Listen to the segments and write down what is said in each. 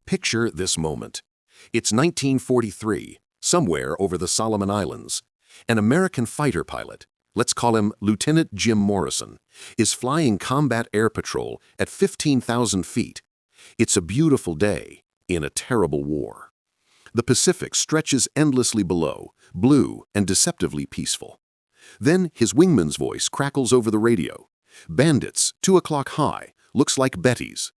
Picture this moment. It's 1943, somewhere over the Solomon Islands. An American fighter pilot, let's call him Lieutenant Jim Morrison, is flying combat air patrol at 15,000 feet. It's a beautiful day in a terrible war. The Pacific stretches endlessly below, blue and deceptively peaceful. Then his wingman's voice crackles over the radio. "Bandits, 2 o'clock high, looks like Betty's."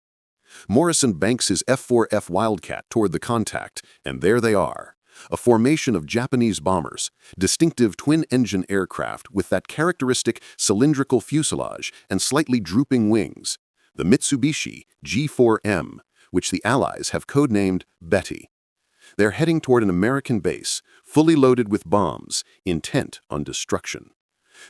Morrison banks his F-4F Wildcat toward the contact, and there they are. A formation of Japanese bombers, distinctive twin-engine aircraft with that characteristic cylindrical fuselage and slightly drooping wings. The Mitsubishi G4M, which the Allies have codenamed Betty. They're heading toward an American base, fully loaded with bombs, intent on destruction.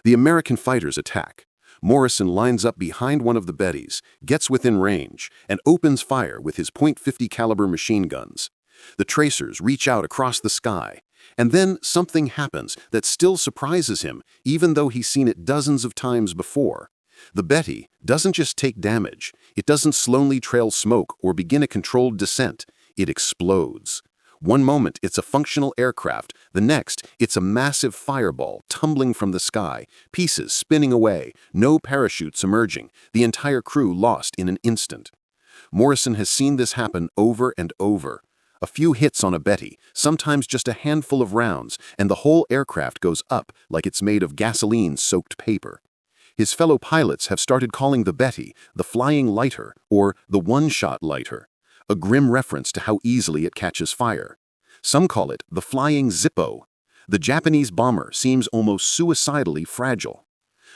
The American fighters attack. Morrison lines up behind one of the Bettys, gets within range, and opens fire with his .50 caliber machine guns. The tracers reach out across the sky, and then something happens that still surprises him, even though he's seen it dozens of times before. The Betty doesn't just take damage, it doesn't slowly trail smoke or begin a controlled descent, it explodes. One moment it's a functional aircraft, the next it's a massive fireball tumbling from the sky, pieces spinning away, no parachutes emerging, the entire crew lost in an instant. Morrison has seen this happen over and over. A few hits on a Betty, sometimes just a handful of rounds, and the whole aircraft goes up like it's made of gasoline-soaked paper. His fellow pilots have started calling the Betty the flying lighter or the one-shot lighter, a grim reference to how easily it catches fire. Some call it the flying Zippo. The Japanese bomber seems almost suicidally fragile.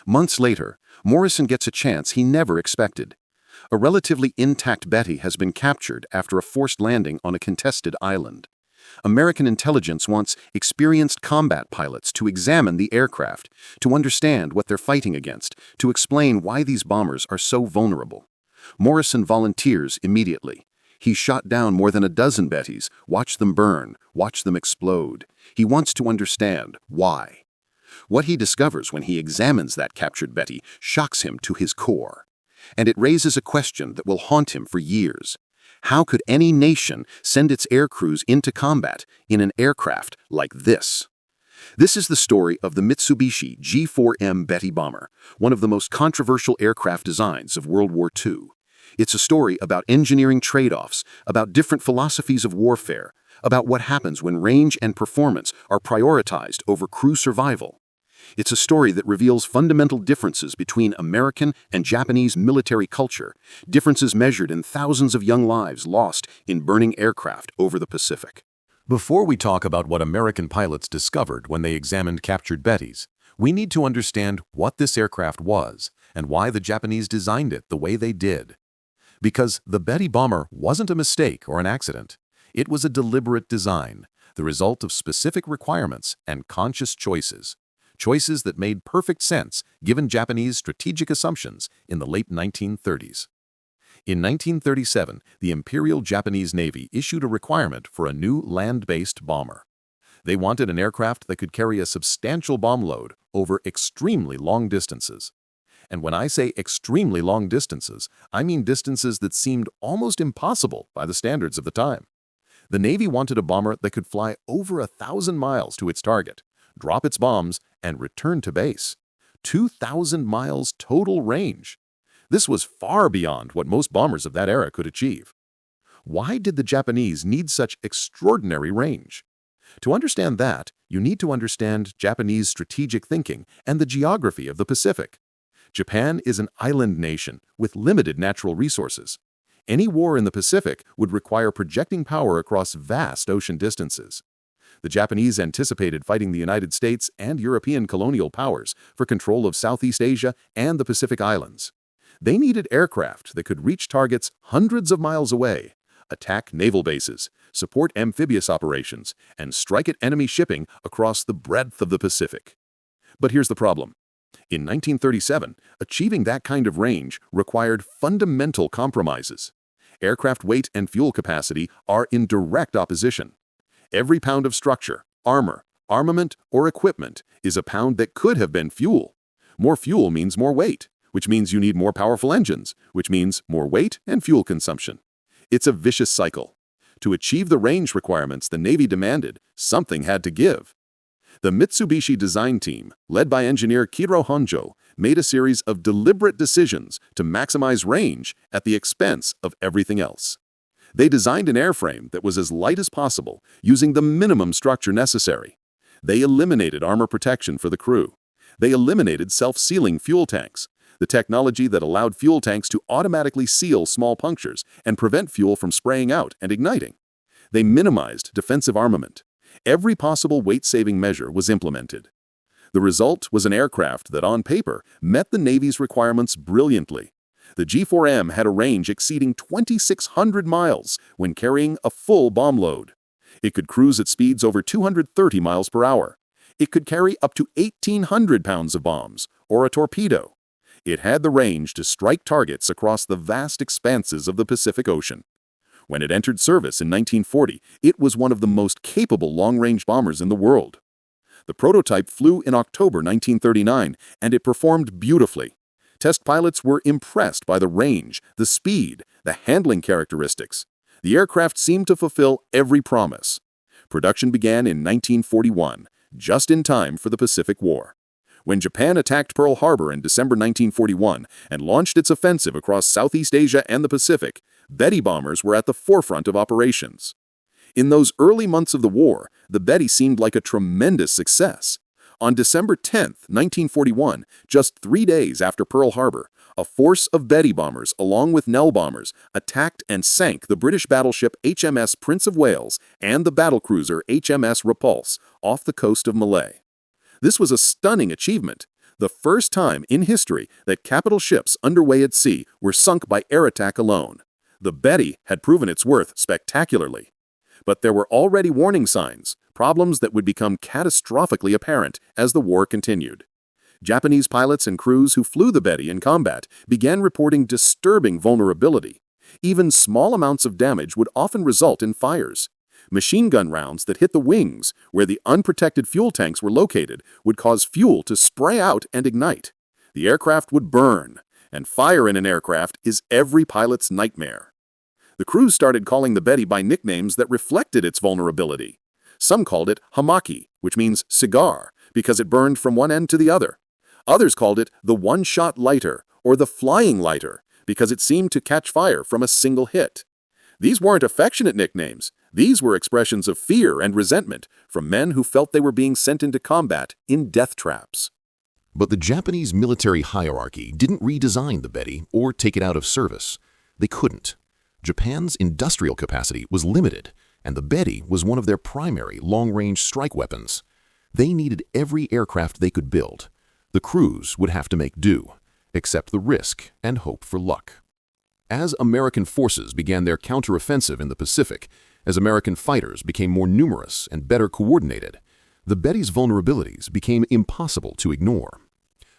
Months later, Morrison gets a chance he never expected. A relatively intact Betty has been captured after a forced landing on a contested island. American intelligence wants experienced combat pilots to examine the aircraft, to understand what they're fighting against, to explain why these bombers are so vulnerable. Morrison volunteers immediately. He shot down more than a dozen Bettys, watched them burn, watched them explode. He wants to understand why. What he discovers when he examines that captured Betty shocks him to his core. And it raises a question that will haunt him for years. How could any nation send its air crews into combat in an aircraft like this? This is the story of the Mitsubishi G4M Betty bomber, one of the most controversial aircraft designs of World War II. It's a story about engineering trade-offs, about different philosophies of warfare, about what happens when range and performance are prioritized over crew survival. It's a story that reveals fundamental differences between American and Japanese military culture, differences measured in thousands of young lives lost in burning aircraft over the Pacific. Before we talk about what American pilots discovered when they examined captured Bettys, we need to understand what this aircraft was and why the Japanese designed it the way they did. Because the Betty bomber wasn't a mistake or an accident. It was a deliberate design, the result of specific requirements and conscious choices. Choices that made perfect sense given Japanese strategic assumptions in the late 1930s. In 1937, the Imperial Japanese Navy issued a requirement for a new land-based bomber. They wanted an aircraft that could carry a substantial bomb load over extremely long distances. And when I say extremely long distances, I mean distances that seemed almost impossible by the standards of the time. The Navy wanted a bomber that could fly over 1,000 miles to its target, drop its bombs, and return to base. 2,000 miles total range. This was far beyond what most bombers of that era could achieve. Why did the Japanese need such extraordinary range? To understand that, you need to understand Japanese strategic thinking and the geography of the Pacific. Japan is an island nation with limited natural resources. Any war in the Pacific would require projecting power across vast ocean distances. The Japanese anticipated fighting the United States and European colonial powers for control of Southeast Asia and the Pacific Islands. They needed aircraft that could reach targets hundreds of miles away, attack naval bases, support amphibious operations, and strike at enemy shipping across the breadth of the Pacific. But here's the problem. In 1937, achieving that kind of range required fundamental compromises. Aircraft weight and fuel capacity are in direct opposition. Every pound of structure, armor, armament, or equipment is a pound that could have been fuel. More fuel means more weight, which means you need more powerful engines, which means more weight and fuel consumption. It's a vicious cycle. To achieve the range requirements the Navy demanded, something had to give. The Mitsubishi design team, led by engineer Kiro Honjo, made a series of deliberate decisions to maximize range at the expense of everything else. They designed an airframe that was as light as possible, using the minimum structure necessary. They eliminated armor protection for the crew. They eliminated self-sealing fuel tanks, the technology that allowed fuel tanks to automatically seal small punctures and prevent fuel from spraying out and igniting. They minimized defensive armament. Every possible weight-saving measure was implemented. The result was an aircraft that, on paper, met the Navy's requirements brilliantly. The G4M had a range exceeding 2,600 miles when carrying a full bomb load. It could cruise at speeds over 230 miles per hour. It could carry up to 1,800 pounds of bombs, or a torpedo. It had the range to strike targets across the vast expanses of the Pacific Ocean. When it entered service in 1940, it was one of the most capable long-range bombers in the world. The prototype flew in October 1939, and it performed beautifully. Test pilots were impressed by the range, the speed, the handling characteristics. The aircraft seemed to fulfill every promise. Production began in 1941, just in time for the Pacific War. When Japan attacked Pearl Harbor in December 1941 and launched its offensive across Southeast Asia and the Pacific, Betty bombers were at the forefront of operations. In those early months of the war, the Betty seemed like a tremendous success. On December 10, 1941, just 3 days after Pearl Harbor, a force of Betty bombers, along with Nell bombers, attacked and sank the British battleship HMS Prince of Wales and the battlecruiser HMS Repulse off the coast of Malay. This was a stunning achievement, the first time in history that capital ships underway at sea were sunk by air attack alone. The Betty had proven its worth spectacularly. But there were already warning signs, problems that would become catastrophically apparent as the war continued. Japanese pilots and crews who flew the Betty in combat began reporting disturbing vulnerability. Even small amounts of damage would often result in fires. Machine gun rounds that hit the wings, where the unprotected fuel tanks were located, would cause fuel to spray out and ignite. The aircraft would burn, and fire in an aircraft is every pilot's nightmare. The crews started calling the Betty by nicknames that reflected its vulnerability. Some called it hamaki, which means cigar, because it burned from one end to the other. Others called it the one-shot lighter, or the flying lighter, because it seemed to catch fire from a single hit. These weren't affectionate nicknames. These were expressions of fear and resentment from men who felt they were being sent into combat in death traps. But the Japanese military hierarchy didn't redesign the Betty or take it out of service. They couldn't. Japan's industrial capacity was limited, and the Betty was one of their primary long-range strike weapons. They needed every aircraft they could build. The crews would have to make do, accept the risk, and hope for luck. As American forces began their counteroffensive in the Pacific, as American fighters became more numerous and better coordinated, the Betty's vulnerabilities became impossible to ignore.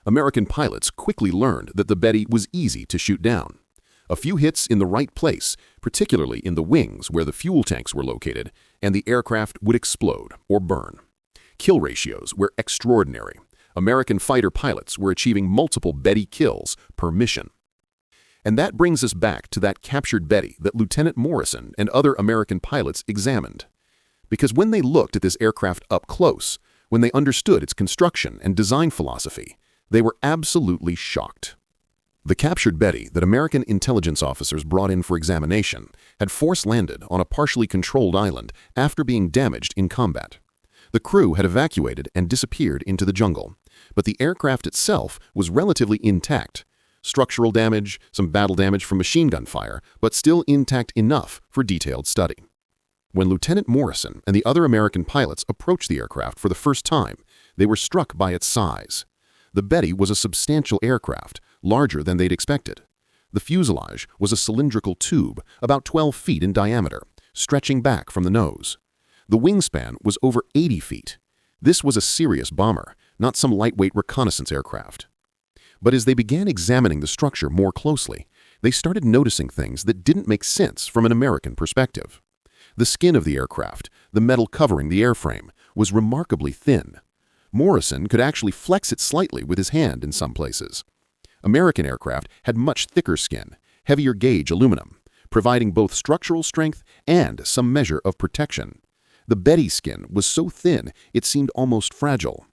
American pilots quickly learned that the Betty was easy to shoot down. A few hits in the right place, particularly in the wings where the fuel tanks were located, and the aircraft would explode or burn. Kill ratios were extraordinary. American fighter pilots were achieving multiple Betty kills per mission. And that brings us back to that captured Betty that Lieutenant Morrison and other American pilots examined. Because when they looked at this aircraft up close, when they understood its construction and design philosophy, they were absolutely shocked. The captured Betty that American intelligence officers brought in for examination had force-landed on a partially controlled island after being damaged in combat. The crew had evacuated and disappeared into the jungle, but the aircraft itself was relatively intact. Structural damage, some battle damage from machine gun fire, but still intact enough for detailed study. When Lieutenant Morrison and the other American pilots approached the aircraft for the first time, they were struck by its size. The Betty was a substantial aircraft, larger than they'd expected. The fuselage was a cylindrical tube, about 12 feet in diameter, stretching back from the nose. The wingspan was over 80 feet. This was a serious bomber, not some lightweight reconnaissance aircraft. But as they began examining the structure more closely, they started noticing things that didn't make sense from an American perspective. The skin of the aircraft, the metal covering the airframe, was remarkably thin. Morrison could actually flex it slightly with his hand in some places. American aircraft had much thicker skin, heavier gauge aluminum, providing both structural strength and some measure of protection. The Betty skin was so thin it seemed almost fragile.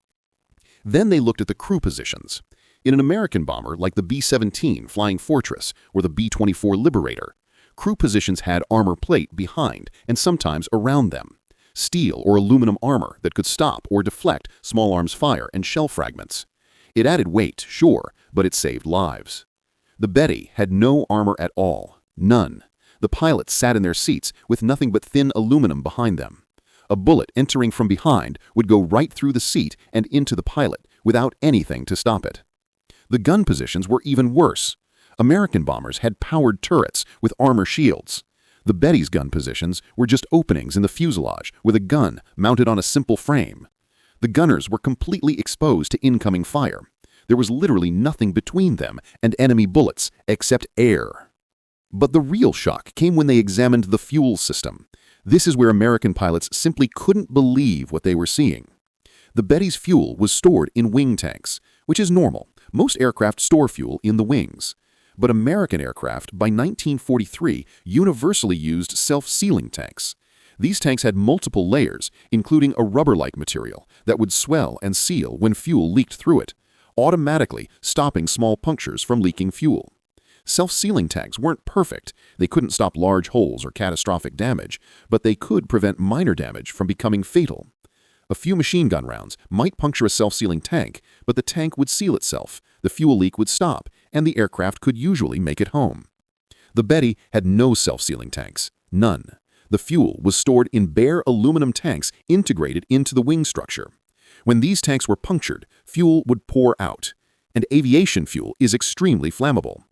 Then they looked at the crew positions. In an American bomber like the B-17 Flying Fortress or the B-24 Liberator, crew positions had armor plate behind and sometimes around them. Steel or aluminum armor that could stop or deflect small arms fire and shell fragments. It added weight, sure, but it saved lives. The Betty had no armor at all. None. The pilots sat in their seats with nothing but thin aluminum behind them. A bullet entering from behind would go right through the seat and into the pilot without anything to stop it. The gun positions were even worse. American bombers had powered turrets with armor shields. The Betty's gun positions were just openings in the fuselage with a gun mounted on a simple frame. The gunners were completely exposed to incoming fire. There was literally nothing between them and enemy bullets except air. But the real shock came when they examined the fuel system. This is where American pilots simply couldn't believe what they were seeing. The Betty's fuel was stored in wing tanks, which is normal. Most aircraft store fuel in the wings. But American aircraft, by 1943, universally used self-sealing tanks. These tanks had multiple layers, including a rubber-like material that would swell and seal when fuel leaked through it, automatically stopping small punctures from leaking fuel. Self-sealing tanks weren't perfect. They couldn't stop large holes or catastrophic damage, but they could prevent minor damage from becoming fatal. A few machine gun rounds might puncture a self-sealing tank, but the tank would seal itself, the fuel leak would stop, and the aircraft could usually make it home. The Betty had no self-sealing tanks. None. The fuel was stored in bare aluminum tanks integrated into the wing structure. When these tanks were punctured, fuel would pour out. And aviation fuel is extremely flammable.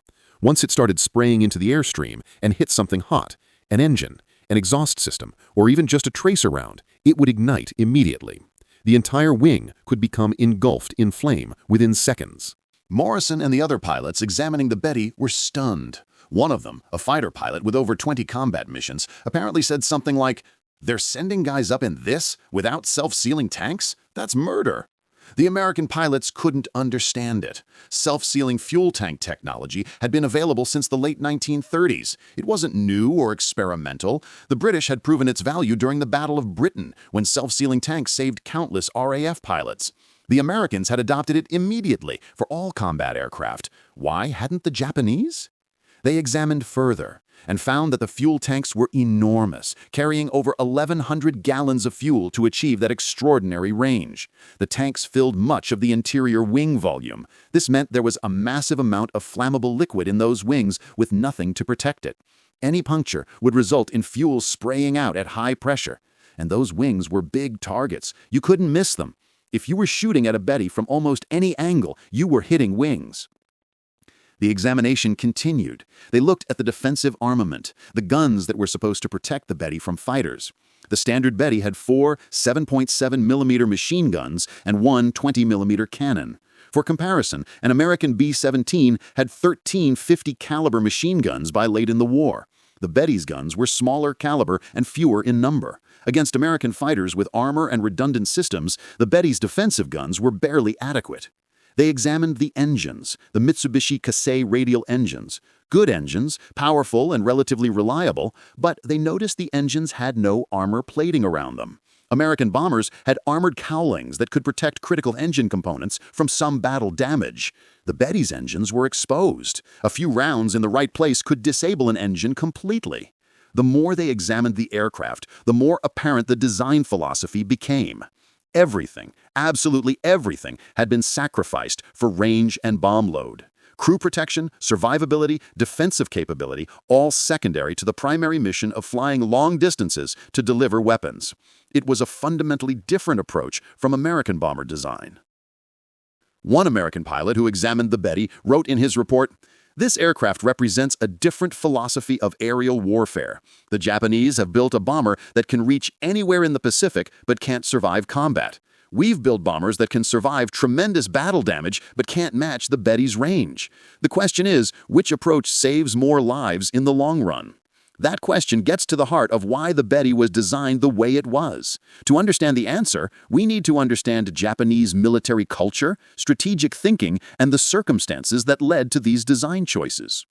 Once it started spraying into the airstream and hit something hot, an engine, an exhaust system, or even just a tracer round, it would ignite immediately. The entire wing could become engulfed in flame within seconds. Morrison and the other pilots examining the Betty were stunned. One of them, a fighter pilot with over 20 combat missions, apparently said something like, "They're sending guys up in this without self-sealing tanks? That's murder." The American pilots couldn't understand it. Self-sealing fuel tank technology had been available since the late 1930s. It wasn't new or experimental. The British had proven its value during the Battle of Britain, when self-sealing tanks saved countless RAF pilots. The Americans had adopted it immediately for all combat aircraft. Why hadn't the Japanese? They examined further and found that the fuel tanks were enormous, carrying over 1,100 gallons of fuel to achieve that extraordinary range. The tanks filled much of the interior wing volume. This meant there was a massive amount of flammable liquid in those wings with nothing to protect it. Any puncture would result in fuel spraying out at high pressure. And those wings were big targets. You couldn't miss them. If you were shooting at a Betty from almost any angle, you were hitting wings. The examination continued. They looked at the defensive armament, the guns that were supposed to protect the Betty from fighters. The standard Betty had 4 7.7mm machine guns and 1 20mm cannon. For comparison, an American B-17 had 13 50 caliber machine guns by late in the war. The Betty's guns were smaller caliber and fewer in number. Against American fighters with armor and redundant systems, the Betty's defensive guns were barely adequate. They examined the engines, the Mitsubishi Kasei radial engines. Good engines, powerful and relatively reliable, but they noticed the engines had no armor plating around them. American bombers had armored cowlings that could protect critical engine components from some battle damage. The Betty's engines were exposed. A few rounds in the right place could disable an engine completely. The more they examined the aircraft, the more apparent the design philosophy became. Everything, absolutely everything, had been sacrificed for range and bomb load. Crew protection, survivability, defensive capability, all secondary to the primary mission of flying long distances to deliver weapons. It was a fundamentally different approach from American bomber design. One American pilot who examined the Betty wrote in his report, "This aircraft represents a different philosophy of aerial warfare. The Japanese have built a bomber that can reach anywhere in the Pacific but can't survive combat. We've built bombers that can survive tremendous battle damage but can't match the Betty's range. The question is, which approach saves more lives in the long run?" That question gets to the heart of why the Betty was designed the way it was. To understand the answer, we need to understand Japanese military culture, strategic thinking, and the circumstances that led to these design choices.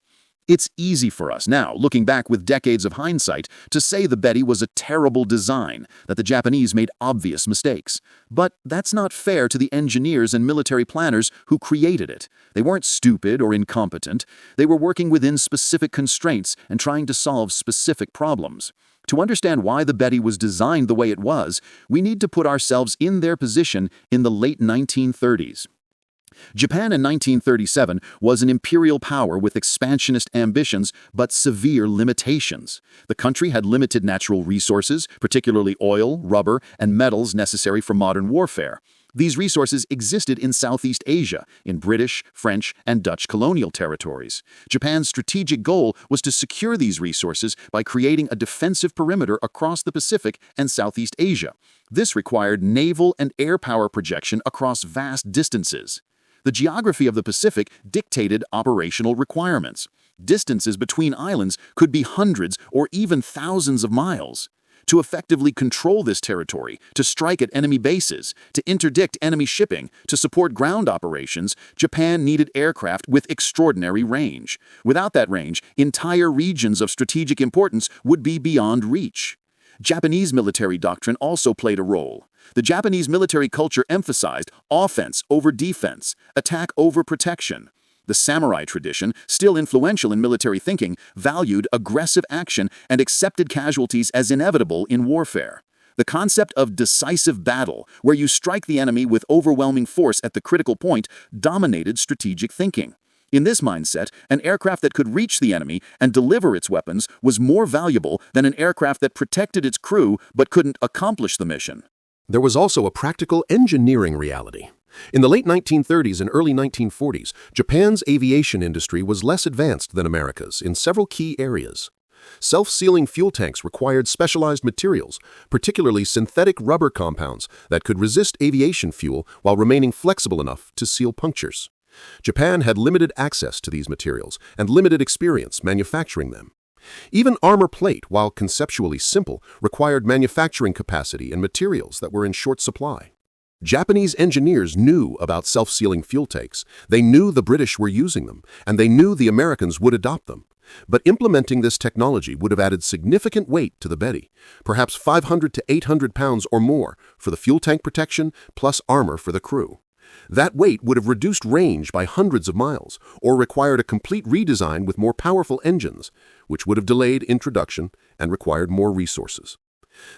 It's easy for us now, looking back with decades of hindsight, to say the Betty was a terrible design, that the Japanese made obvious mistakes. But that's not fair to the engineers and military planners who created it. They weren't stupid or incompetent. They were working within specific constraints and trying to solve specific problems. To understand why the Betty was designed the way it was, we need to put ourselves in their position in the late 1930s. Japan in 1937 was an imperial power with expansionist ambitions but severe limitations. The country had limited natural resources, particularly oil, rubber, and metals necessary for modern warfare. These resources existed in Southeast Asia, in British, French, and Dutch colonial territories. Japan's strategic goal was to secure these resources by creating a defensive perimeter across the Pacific and Southeast Asia. This required naval and air power projection across vast distances. The geography of the Pacific dictated operational requirements. Distances between islands could be hundreds or even thousands of miles. To effectively control this territory, to strike at enemy bases, to interdict enemy shipping, to support ground operations, Japan needed aircraft with extraordinary range. Without that range, entire regions of strategic importance would be beyond reach. Japanese military doctrine also played a role. The Japanese military culture emphasized offense over defense, attack over protection. The samurai tradition, still influential in military thinking, valued aggressive action and accepted casualties as inevitable in warfare. The concept of decisive battle, where you strike the enemy with overwhelming force at the critical point, dominated strategic thinking. In this mindset, an aircraft that could reach the enemy and deliver its weapons was more valuable than an aircraft that protected its crew but couldn't accomplish the mission. There was also a practical engineering reality. In the late 1930s and early 1940s, Japan's aviation industry was less advanced than America's in several key areas. Self-sealing fuel tanks required specialized materials, particularly synthetic rubber compounds that could resist aviation fuel while remaining flexible enough to seal punctures. Japan had limited access to these materials and limited experience manufacturing them. Even armor plate, while conceptually simple, required manufacturing capacity and materials that were in short supply. Japanese engineers knew about self-sealing fuel tanks, they knew the British were using them, and they knew the Americans would adopt them. But implementing this technology would have added significant weight to the Betty, perhaps 500 to 800 pounds or more for the fuel tank protection plus armor for the crew. That weight would have reduced range by hundreds of miles, or required a complete redesign with more powerful engines, which would have delayed introduction and required more resources.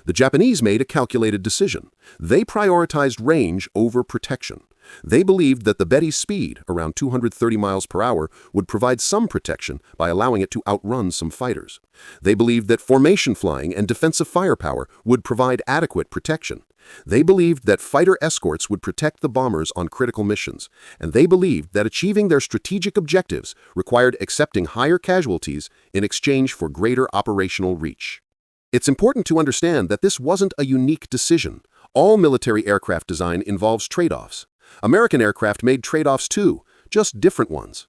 The Japanese made a calculated decision. They prioritized range over protection. They believed that the Betty's speed, around 230 miles per hour, would provide some protection by allowing it to outrun some fighters. They believed that formation flying and defensive firepower would provide adequate protection. They believed that fighter escorts would protect the bombers on critical missions, and they believed that achieving their strategic objectives required accepting higher casualties in exchange for greater operational reach. It's important to understand that this wasn't a unique decision. All military aircraft design involves trade-offs. American aircraft made trade-offs too, just different ones.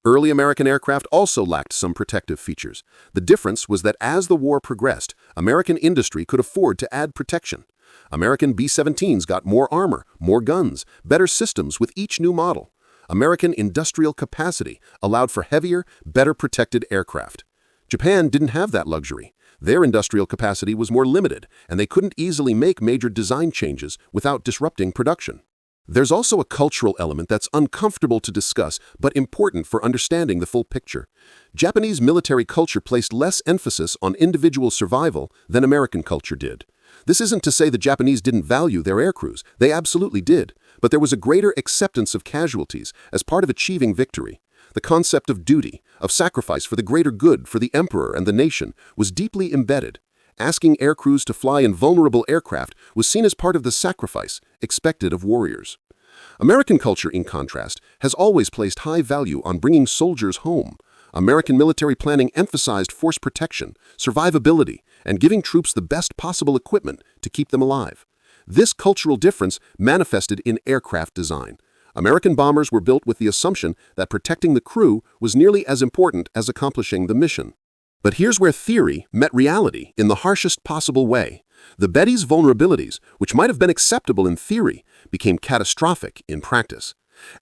Early American aircraft also lacked some protective features. The difference was that as the war progressed, American industry could afford to add protection. American B-17s got more armor, more guns, better systems with each new model. American industrial capacity allowed for heavier, better protected aircraft. Japan didn't have that luxury. Their industrial capacity was more limited, and they couldn't easily make major design changes without disrupting production. There's also a cultural element that's uncomfortable to discuss, but important for understanding the full picture. Japanese military culture placed less emphasis on individual survival than American culture did. This isn't to say the Japanese didn't value their aircrews. They absolutely did, but there was a greater acceptance of casualties as part of achieving victory. The concept of duty, of sacrifice for the greater good for the emperor and the nation, was deeply embedded. Asking aircrews to fly in vulnerable aircraft was seen as part of the sacrifice expected of warriors. American culture, in contrast, has always placed high value on bringing soldiers home. American military planning emphasized force protection, survivability, and giving troops the best possible equipment to keep them alive. This cultural difference manifested in aircraft design. American bombers were built with the assumption that protecting the crew was nearly as important as accomplishing the mission. But here's where theory met reality in the harshest possible way. The Betty's vulnerabilities, which might have been acceptable in theory, became catastrophic in practice.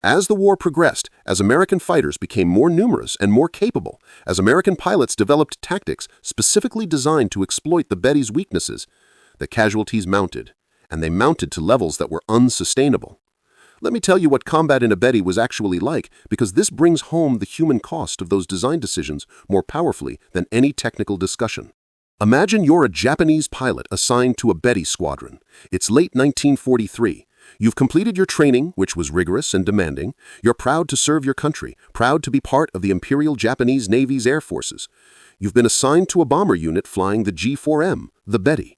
As the war progressed, as American fighters became more numerous and more capable, as American pilots developed tactics specifically designed to exploit the Betty's weaknesses, the casualties mounted, and they mounted to levels that were unsustainable. Let me tell you what combat in a Betty was actually like, because this brings home the human cost of those design decisions more powerfully than any technical discussion. Imagine you're a Japanese pilot assigned to a Betty squadron. It's late 1943. You've completed your training, which was rigorous and demanding. You're proud to serve your country, proud to be part of the Imperial Japanese Navy's air forces. You've been assigned to a bomber unit flying the G4M, the Betty.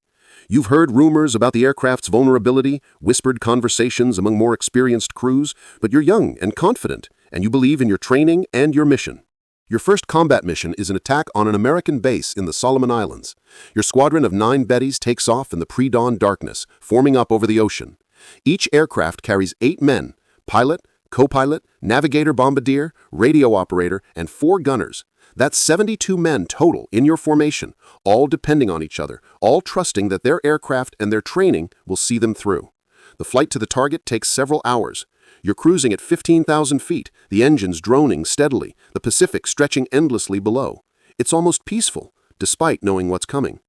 You've heard rumors about the aircraft's vulnerability, whispered conversations among more experienced crews, but you're young and confident, and you believe in your training and your mission. Your first combat mission is an attack on an American base in the Solomon Islands. Your squadron of 9 Bettys takes off in the pre-dawn darkness, forming up over the ocean. Each aircraft carries 8 men: pilot, co-pilot, navigator bombardier, radio operator, and 4 gunners. That's 72 men total in your formation, all depending on each other, all trusting that their aircraft and their training will see them through. The flight to the target takes several hours. You're cruising at 15,000 feet, the engines droning steadily, the Pacific stretching endlessly below. It's almost peaceful, despite knowing what's coming.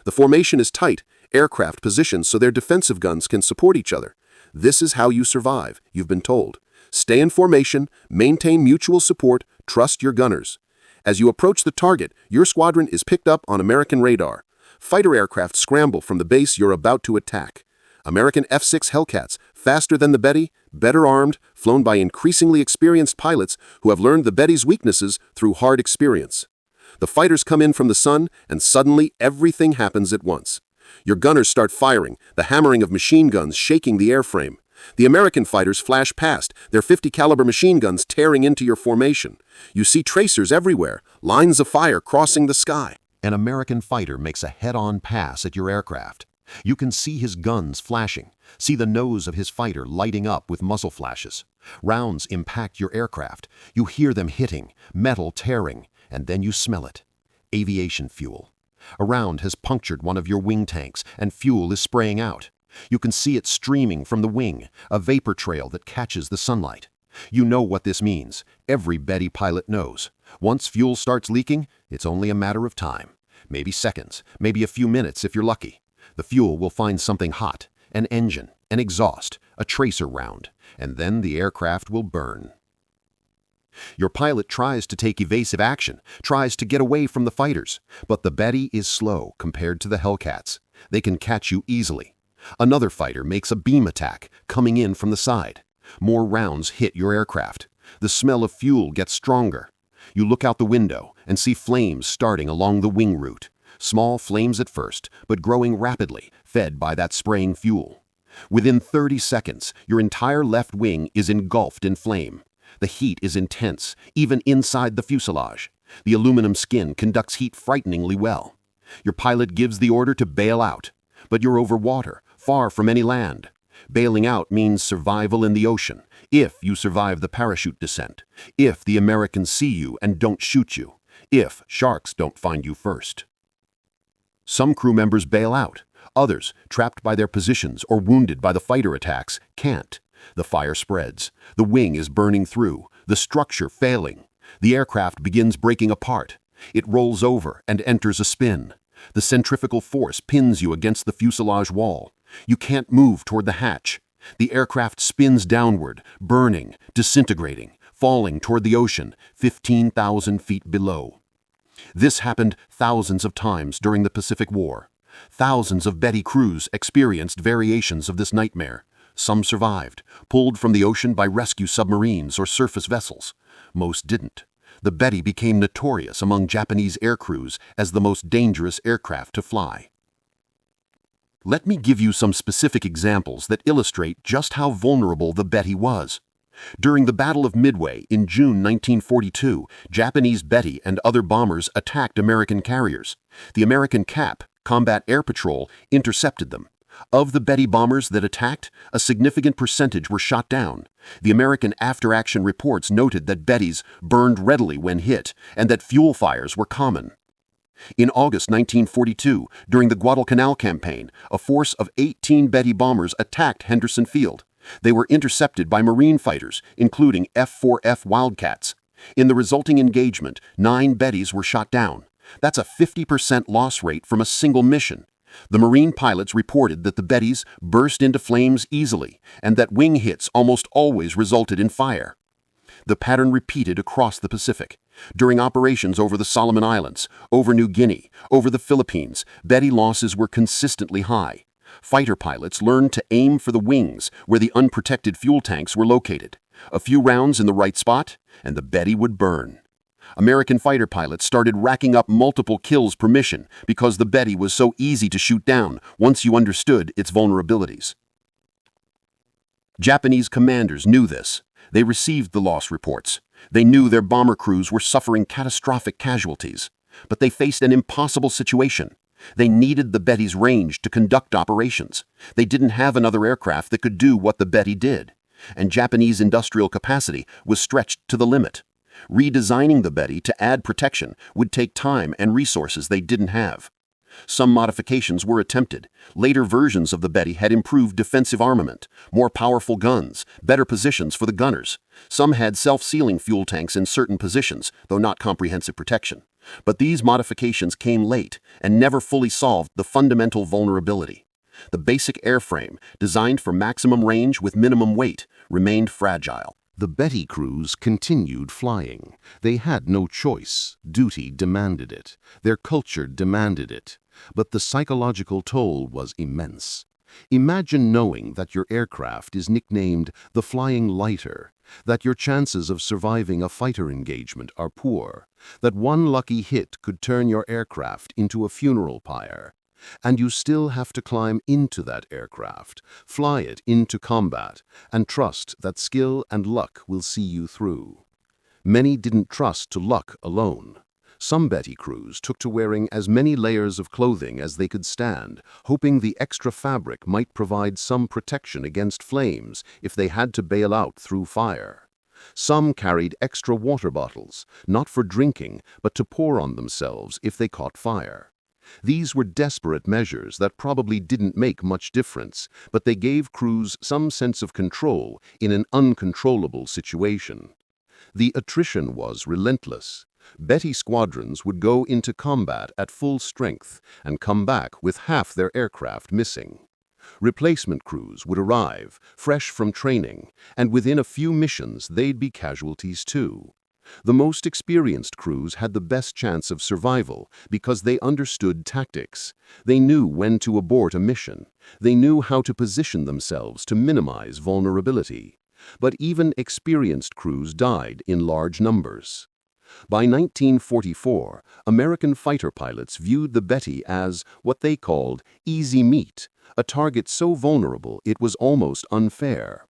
The formation is tight, aircraft positioned so their defensive guns can support each other. This is how you survive, you've been told. Stay in formation, maintain mutual support, trust your gunners. As you approach the target, your squadron is picked up on American radar. Fighter aircraft scramble from the base you're about to attack. American F-6 Hellcats, faster than the Betty, better armed, flown by increasingly experienced pilots who have learned the Betty's weaknesses through hard experience. The fighters come in from the sun, and suddenly everything happens at once. Your gunners start firing, the hammering of machine guns shaking the airframe. The American fighters flash past, their .50 caliber machine guns tearing into your formation. You see tracers everywhere, lines of fire crossing the sky. An American fighter makes a head-on pass at your aircraft. You can see his guns flashing, see the nose of his fighter lighting up with muzzle flashes. Rounds impact your aircraft. You hear them hitting, metal tearing, and then you smell it. Aviation fuel. A round has punctured one of your wing tanks, and fuel is spraying out. You can see it streaming from the wing, a vapor trail that catches the sunlight. You know what this means. Every Betty pilot knows. Once fuel starts leaking, it's only a matter of time. Maybe seconds, maybe a few minutes if you're lucky. The fuel will find something hot, an engine, an exhaust, a tracer round, and then the aircraft will burn. Your pilot tries to take evasive action, tries to get away from the fighters, but the Betty is slow compared to the Hellcats. They can catch you easily. Another fighter makes a beam attack, coming in from the side. More rounds hit your aircraft. The smell of fuel gets stronger. You look out the window and see flames starting along the wing route. Small flames at first, but growing rapidly, fed by that spraying fuel. Within 30 seconds, your entire left wing is engulfed in flame. The heat is intense, even inside the fuselage. The aluminum skin conducts heat frighteningly well. Your pilot gives the order to bail out, but you're over water, far from any land. Bailing out means survival in the ocean, if you survive the parachute descent, if the Americans see you and don't shoot you, if sharks don't find you first. Some crew members bail out. Others, trapped by their positions or wounded by the fighter attacks, can't. The fire spreads. The wing is burning through, the structure failing. The aircraft begins breaking apart. It rolls over and enters a spin. The centrifugal force pins you against the fuselage wall. You can't move toward the hatch. The aircraft spins downward, burning, disintegrating, falling toward the ocean, 15,000 feet below. This happened thousands of times during the Pacific War. Thousands of Betty crews experienced variations of this nightmare. Some survived, pulled from the ocean by rescue submarines or surface vessels. Most didn't. The Betty became notorious among Japanese air crews as the most dangerous aircraft to fly. Let me give you some specific examples that illustrate just how vulnerable the Betty was. During the Battle of Midway in June 1942, Japanese Betty and other bombers attacked American carriers. The American CAP, Combat Air Patrol, intercepted them. Of the Betty bombers that attacked, a significant percentage were shot down. The American after-action reports noted that Bettys burned readily when hit and that fuel fires were common. In August 1942, during the Guadalcanal campaign, a force of 18 Betty bombers attacked Henderson Field. They were intercepted by Marine fighters, including F-4F Wildcats. In the resulting engagement, 9 Bettys were shot down. That's a 50% loss rate from a single mission. The Marine pilots reported that the Bettys burst into flames easily and that wing hits almost always resulted in fire. The pattern repeated across the Pacific. During operations over the Solomon Islands, over New Guinea, over the Philippines, Betty losses were consistently high. Fighter pilots learned to aim for the wings where the unprotected fuel tanks were located. A few rounds in the right spot, and the Betty would burn. American fighter pilots started racking up multiple kills per mission because the Betty was so easy to shoot down once you understood its vulnerabilities. Japanese commanders knew this. They received the loss reports. They knew their bomber crews were suffering catastrophic casualties. But they faced an impossible situation. They needed the Betty's range to conduct operations. They didn't have another aircraft that could do what the Betty did. And Japanese industrial capacity was stretched to the limit. Redesigning the Betty to add protection would take time and resources they didn't have. Some modifications were attempted. Later versions of the Betty had improved defensive armament, more powerful guns, better positions for the gunners. Some had self-sealing fuel tanks in certain positions, though not comprehensive protection. But these modifications came late and never fully solved the fundamental vulnerability. The basic airframe, designed for maximum range with minimum weight, remained fragile. The Betty crews continued flying. They had no choice. Duty demanded it. Their culture demanded it. But the psychological toll was immense. Imagine knowing that your aircraft is nicknamed the Flying Lighter, that your chances of surviving a fighter engagement are poor, that one lucky hit could turn your aircraft into a funeral pyre. And you still have to climb into that aircraft, fly it into combat, and trust that skill and luck will see you through. Many didn't trust to luck alone. Some Betty crews took to wearing as many layers of clothing as they could stand, hoping the extra fabric might provide some protection against flames if they had to bail out through fire. Some carried extra water bottles, not for drinking, but to pour on themselves if they caught fire. These were desperate measures that probably didn't make much difference, but they gave crews some sense of control in an uncontrollable situation. The attrition was relentless. Betty squadrons would go into combat at full strength and come back with half their aircraft missing. Replacement crews would arrive, fresh from training, and within a few missions they'd be casualties too. The most experienced crews had the best chance of survival because they understood tactics. They knew when to abort a mission. They knew how to position themselves to minimize vulnerability. But even experienced crews died in large numbers. By 1944, American fighter pilots viewed the Betty as what they called easy meat, a target so vulnerable it was almost unfair.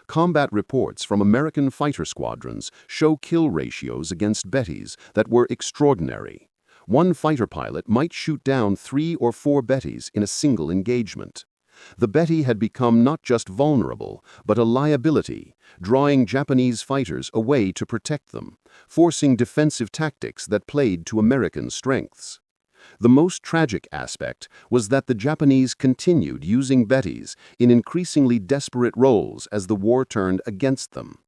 Combat reports from American fighter squadrons show kill ratios against Bettys that were extraordinary. One fighter pilot might shoot down 3 or 4 Bettys in a single engagement. The Betty had become not just vulnerable, but a liability, drawing Japanese fighters away to protect them, forcing defensive tactics that played to American strengths. The most tragic aspect was that the Japanese continued using Bettys in increasingly desperate roles as the war turned against them.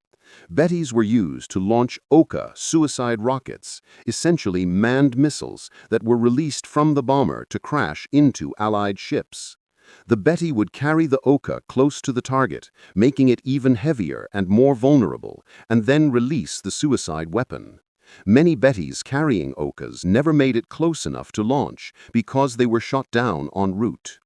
Bettys were used to launch Oka suicide rockets, essentially manned missiles that were released from the bomber to crash into Allied ships. The Betty would carry the Oka close to the target, making it even heavier and more vulnerable, and then release the suicide weapon. Many Bettys carrying Okas never made it close enough to launch because they were shot down en route.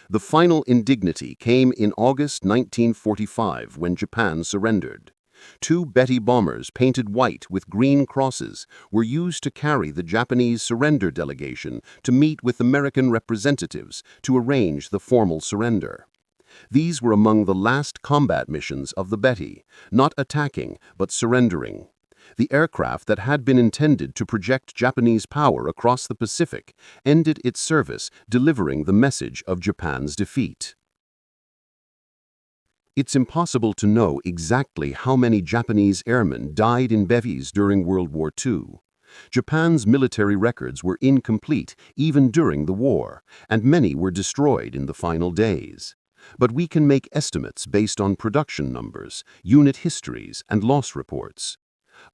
The final indignity came in August 1945 when Japan surrendered. 2 Betty bombers painted white with green crosses were used to carry the Japanese surrender delegation to meet with American representatives to arrange the formal surrender. These were among the last combat missions of the Betty, not attacking but surrendering. The aircraft that had been intended to project Japanese power across the Pacific ended its service delivering the message of Japan's defeat. It's impossible to know exactly how many Japanese airmen died in bevies during World War II. Japan's military records were incomplete even during the war, and many were destroyed in the final days. But we can make estimates based on production numbers, unit histories, and loss reports.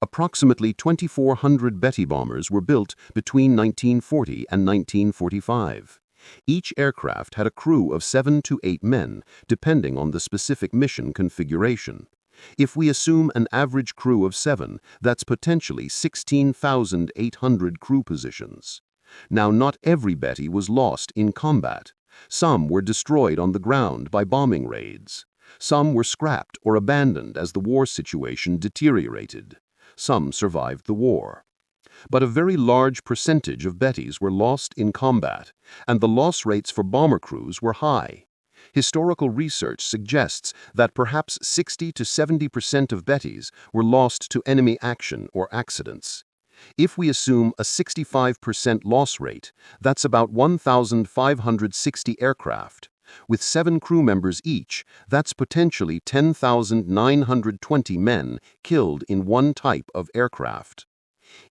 Approximately 2,400 Betty bombers were built between 1940 and 1945. Each aircraft had a crew of 7 to 8 men, depending on the specific mission configuration. If we assume an average crew of 7, that's potentially 16,800 crew positions. Now, not every Betty was lost in combat. Some were destroyed on the ground by bombing raids. Some were scrapped or abandoned as the war situation deteriorated. Some survived the war. But a very large percentage of Bettys were lost in combat, and the loss rates for bomber crews were high. Historical research suggests that perhaps 60 to 70% of Bettys were lost to enemy action or accidents. If we assume a 65% loss rate, that's about 1,560 aircraft. With 7 crew members each, that's potentially 10,920 men killed in one type of aircraft.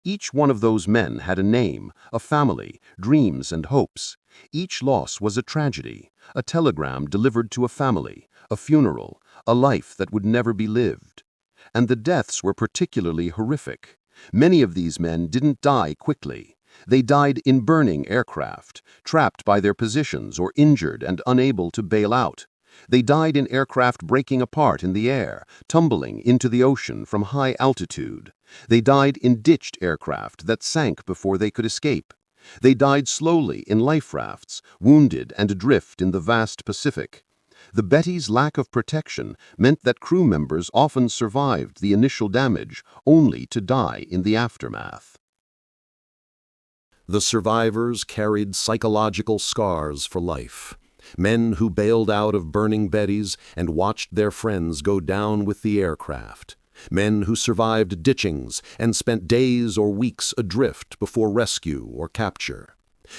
Each one of those men had a name, a family, dreams and hopes. Each loss was a tragedy, a telegram delivered to a family, a funeral, a life that would never be lived. And the deaths were particularly horrific. Many of these men didn't die quickly. They died in burning aircraft, trapped by their positions or injured and unable to bail out. They died in aircraft breaking apart in the air, tumbling into the ocean from high altitude. They died in ditched aircraft that sank before they could escape. They died slowly in life rafts, wounded and adrift in the vast Pacific. The Betty's lack of protection meant that crew members often survived the initial damage only to die in the aftermath. The survivors carried psychological scars for life. Men who bailed out of burning Bettys and watched their friends go down with the aircraft. Men who survived ditchings and spent days or weeks adrift before rescue or capture.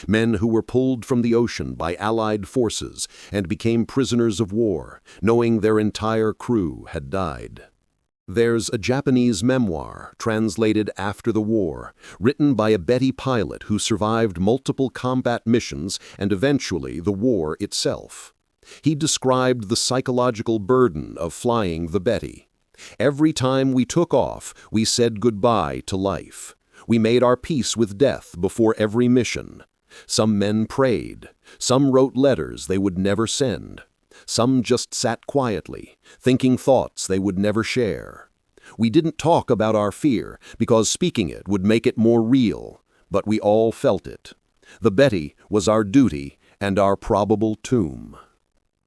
Men who were pulled from the ocean by Allied forces and became prisoners of war, knowing their entire crew had died. There's a Japanese memoir, translated after the war, written by a Betty pilot who survived multiple combat missions and eventually the war itself. He described the psychological burden of flying the Betty. Every time we took off, we said goodbye to life. We made our peace with death before every mission. Some men prayed. Some wrote letters they would never send. Some just sat quietly, thinking thoughts they would never share. We didn't talk about our fear because speaking it would make it more real, but we all felt it. The Betty was our duty and our probable tomb.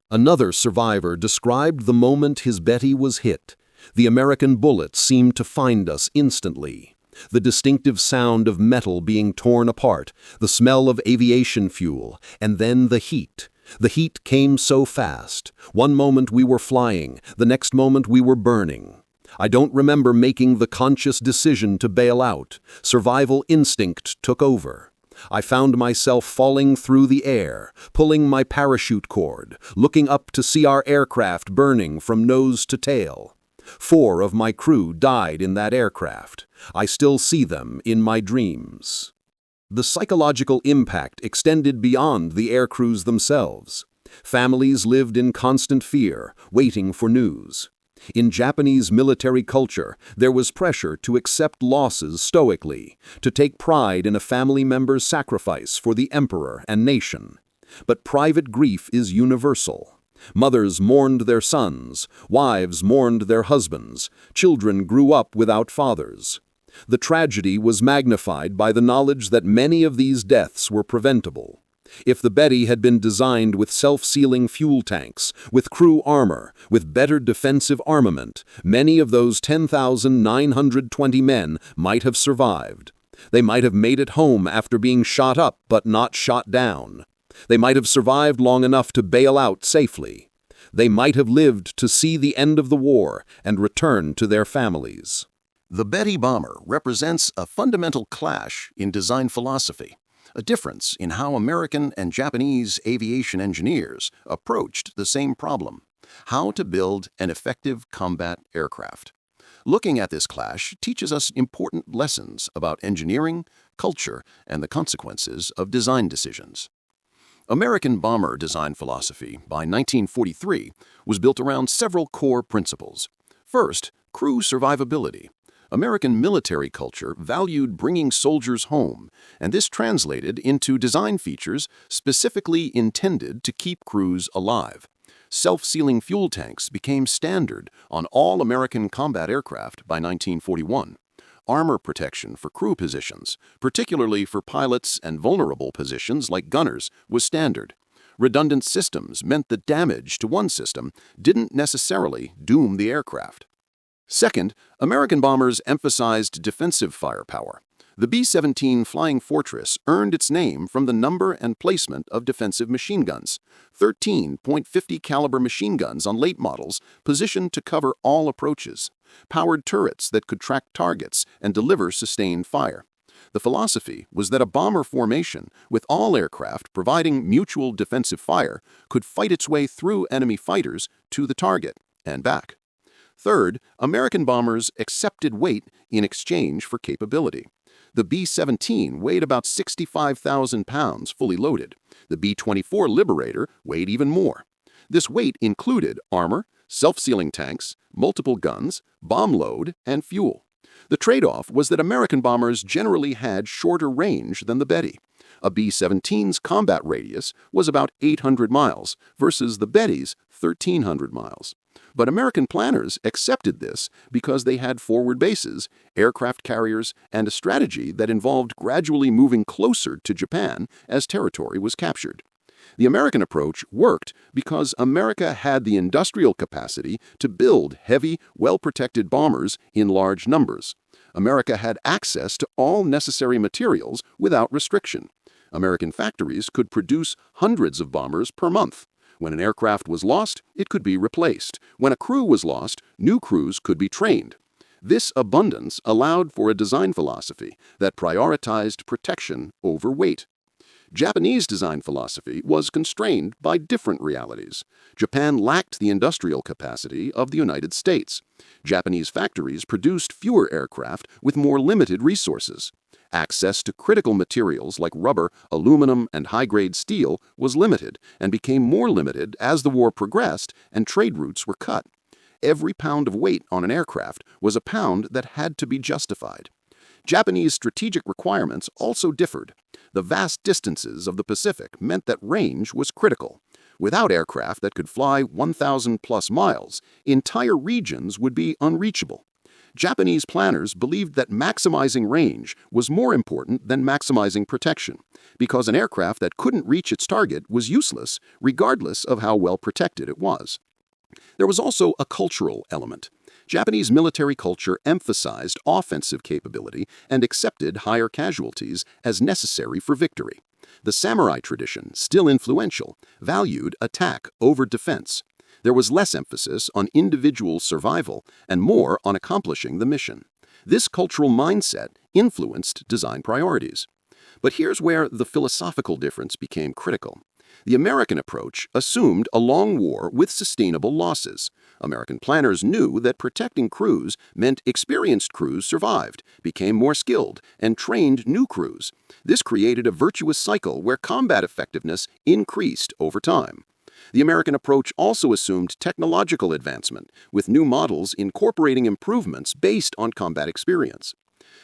Another survivor described the moment his Betty was hit. The American bullets seemed to find us instantly. The distinctive sound of metal being torn apart, the smell of aviation fuel, and then the heat. The heat came so fast. One moment we were flying, the next moment we were burning. I don't remember making the conscious decision to bail out. Survival instinct took over. I found myself falling through the air, pulling my parachute cord, looking up to see our aircraft burning from nose to tail. 4 of my crew died in that aircraft. I still see them in my dreams. The psychological impact extended beyond the aircrews themselves. Families lived in constant fear, waiting for news. In Japanese military culture, there was pressure to accept losses stoically, to take pride in a family member's sacrifice for the emperor and nation. But private grief is universal. Mothers mourned their sons, wives mourned their husbands, children grew up without fathers. The tragedy was magnified by the knowledge that many of these deaths were preventable. If the Betty had been designed with self-sealing fuel tanks, with crew armor, with better defensive armament, many of those 10,920 men might have survived. They might have made it home after being shot up but not shot down. They might have survived long enough to bail out safely. They might have lived to see the end of the war and return to their families. The Betty bomber represents a fundamental clash in design philosophy, a difference in how American and Japanese aviation engineers approached the same problem: how to build an effective combat aircraft. Looking at this clash teaches us important lessons about engineering, culture, and the consequences of design decisions. American bomber design philosophy by 1943 was built around several core principles. First, crew survivability. American military culture valued bringing soldiers home, and this translated into design features specifically intended to keep crews alive. Self-sealing fuel tanks became standard on all American combat aircraft by 1941. Armor protection for crew positions, particularly for pilots and vulnerable positions like gunners, was standard. Redundant systems meant that damage to one system didn't necessarily doom the aircraft. Second, American bombers emphasized defensive firepower. The B-17 Flying Fortress earned its name from the number and placement of defensive machine guns, 13.50 caliber machine guns on late models positioned to cover all approaches, powered turrets that could track targets and deliver sustained fire. The philosophy was that a bomber formation, with all aircraft providing mutual defensive fire, could fight its way through enemy fighters to the target and back. Third, American bombers accepted weight in exchange for capability. The B-17 weighed about 65,000 pounds fully loaded. The B-24 Liberator weighed even more. This weight included armor, self-sealing tanks, multiple guns, bomb load, and fuel. The trade-off was that American bombers generally had shorter range than the Betty. A B-17's combat radius was about 800 miles versus the Betty's 1,300 miles. But American planners accepted this because they had forward bases, aircraft carriers, and a strategy that involved gradually moving closer to Japan as territory was captured. The American approach worked because America had the industrial capacity to build heavy, well-protected bombers in large numbers. America had access to all necessary materials without restriction. American factories could produce hundreds of bombers per month. When an aircraft was lost, it could be replaced. When a crew was lost, new crews could be trained. This abundance allowed for a design philosophy that prioritized protection over weight. Japanese design philosophy was constrained by different realities. Japan lacked the industrial capacity of the United States. Japanese factories produced fewer aircraft with more limited resources. Access to critical materials like rubber, aluminum, and high-grade steel was limited and became more limited as the war progressed and trade routes were cut. Every pound of weight on an aircraft was a pound that had to be justified. Japanese strategic requirements also differed. The vast distances of the Pacific meant that range was critical. Without aircraft that could fly 1,000-plus miles, entire regions would be unreachable. Japanese planners believed that maximizing range was more important than maximizing protection, because an aircraft that couldn't reach its target was useless, regardless of how well protected it was. There was also a cultural element. Japanese military culture emphasized offensive capability and accepted higher casualties as necessary for victory. The samurai tradition, still influential, valued attack over defense. There was less emphasis on individual survival and more on accomplishing the mission. This cultural mindset influenced design priorities. But here's where the philosophical difference became critical. The American approach assumed a long war with sustainable losses. American planners knew that protecting crews meant experienced crews survived, became more skilled, and trained new crews. This created a virtuous cycle where combat effectiveness increased over time. The American approach also assumed technological advancement, with new models incorporating improvements based on combat experience.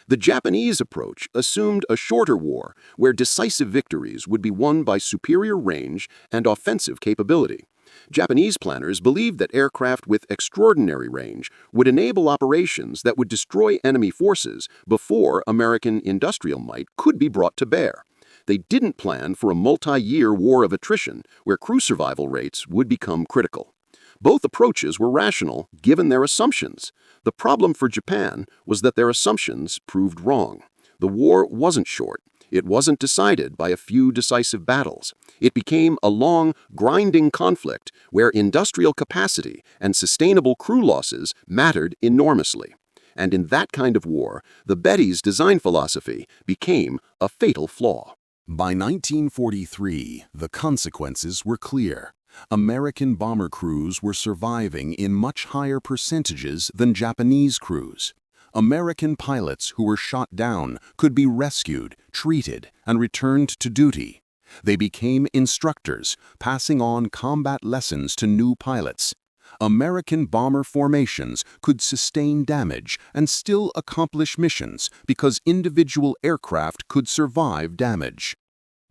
The Japanese approach assumed a shorter war where decisive victories would be won by superior range and offensive capability. Japanese planners believed that aircraft with extraordinary range would enable operations that would destroy enemy forces before American industrial might could be brought to bear. They didn't plan for a multi-year war of attrition where crew survival rates would become critical. Both approaches were rational, given their assumptions. The problem for Japan was that their assumptions proved wrong. The war wasn't short. It wasn't decided by a few decisive battles. It became a long, grinding conflict where industrial capacity and sustainable crew losses mattered enormously. And in that kind of war, the Betty's design philosophy became a fatal flaw. By 1943, the consequences were clear. American bomber crews were surviving in much higher percentages than Japanese crews. American pilots who were shot down could be rescued, treated, and returned to duty. They became instructors, passing on combat lessons to new pilots. American bomber formations could sustain damage and still accomplish missions because individual aircraft could survive damage.